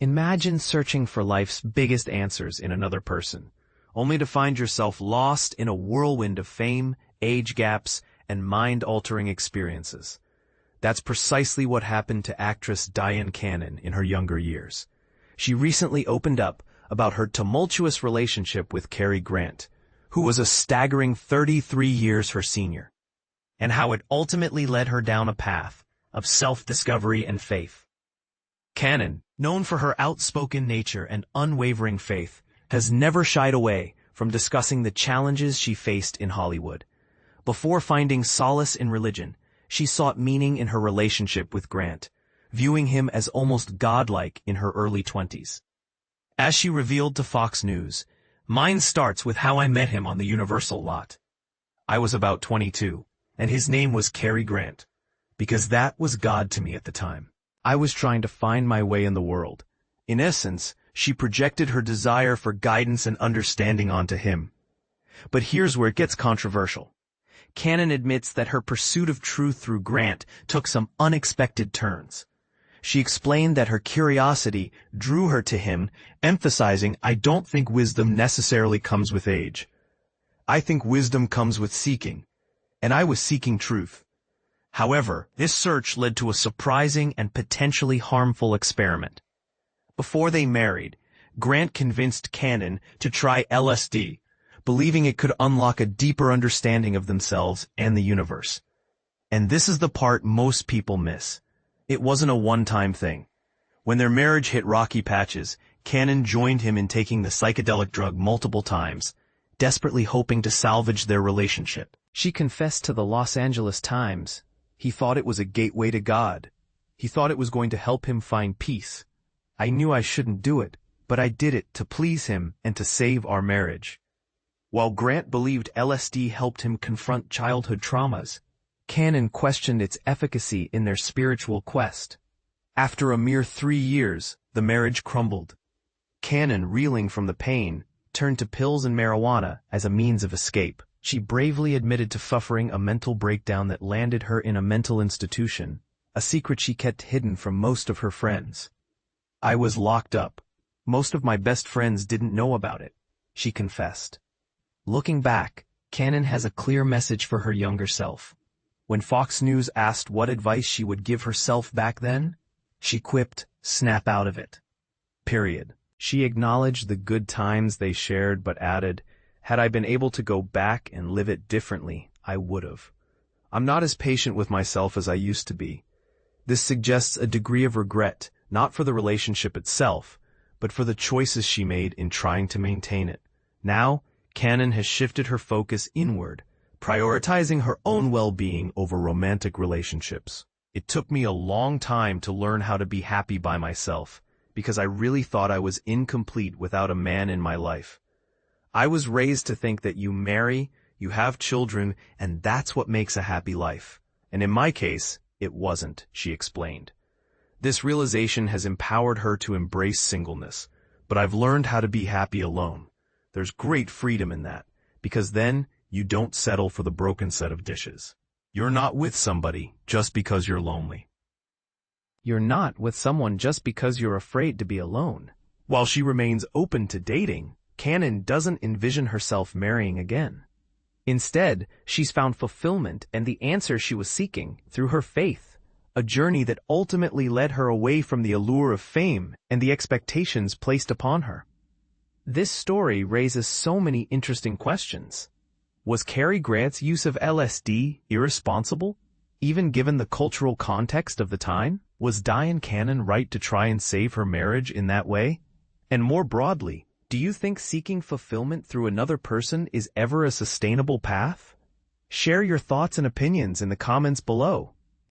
Imagine searching for life's biggest answers in another person, only to find yourself lost in a whirlwind of fame, age gaps, and mind-altering experiences. That's precisely what happened to actress Dyan Cannon in her younger years. She recently opened up about her tumultuous relationship with Cary Grant, who was a staggering 33 years her senior, and how it ultimately led her down a path of self-discovery and faith. Cannon, known for her outspoken nature and unwavering faith, has never shied away from discussing the challenges she faced in Hollywood. Before finding solace in religion, she sought meaning in her relationship with Grant, viewing him as almost godlike in her early 20s. As she revealed to Fox News, "Mine starts with how I met him on the Universal lot. I was about 22, and his name was Cary Grant, because that was God to me at the time. I was trying to find my way in the world." In essence, she projected her desire for guidance and understanding onto him. But here's where it gets controversial. Cannon admits that her pursuit of truth through Grant took some unexpected turns. She explained that her curiosity drew her to him, emphasizing, "I don't think wisdom necessarily comes with age. I think wisdom comes with seeking, and I was seeking truth." However, this search led to a surprising and potentially harmful experiment. Before they married, Grant convinced Cannon to try LSD, believing it could unlock a deeper understanding of themselves and the universe. And this is the part most people miss. It wasn't a one-time thing. When their marriage hit rocky patches, Cannon joined him in taking the psychedelic drug multiple times, desperately hoping to salvage their relationship. She confessed to the Los Angeles Times, "He thought it was a gateway to God. He thought it was going to help him find peace. I knew I shouldn't do it, but I did it to please him and to save our marriage." While Grant believed LSD helped him confront childhood traumas, Cannon questioned its efficacy in their spiritual quest. After a mere 3 years, the marriage crumbled. Cannon, reeling from the pain, turned to pills and marijuana as a means of escape. She bravely admitted to suffering a mental breakdown that landed her in a mental institution, a secret she kept hidden from most of her friends. "I was locked up. Most of my best friends didn't know about it," she confessed. Looking back, Cannon has a clear message for her younger self. When Fox News asked what advice she would give herself back then, she quipped, "Snap out of it. Period." She acknowledged the good times they shared but added, "Had I been able to go back and live it differently, I would've. I'm not as patient with myself as I used to be." This suggests a degree of regret, not for the relationship itself, but for the choices she made in trying to maintain it. Now, Cannon has shifted her focus inward, prioritizing her own well-being over romantic relationships. "It took me a long time to learn how to be happy by myself, because I really thought I was incomplete without a man in my life. I was raised to think that you marry, you have children, and that's what makes a happy life. And in my case, it wasn't," she explained. This realization has empowered her to embrace singleness, but I've learned how to be happy alone. There's great freedom in that, because then you don't settle for the broken set of dishes. You're not with somebody just because you're lonely. You're not with someone just because you're afraid to be alone. While she remains open to dating, Cannon doesn't envision herself marrying again. Instead, she's found fulfillment and the answer she was seeking through her faith, a journey that ultimately led her away from the allure of fame and the expectations placed upon her. This story raises so many interesting questions. Was Cary Grant's use of LSD irresponsible, even given the cultural context of the time? Was Dyan Cannon right to try and save her marriage in that way? And more broadly, do you think seeking fulfillment through another person is ever a sustainable path? Share your thoughts and opinions in the comments below.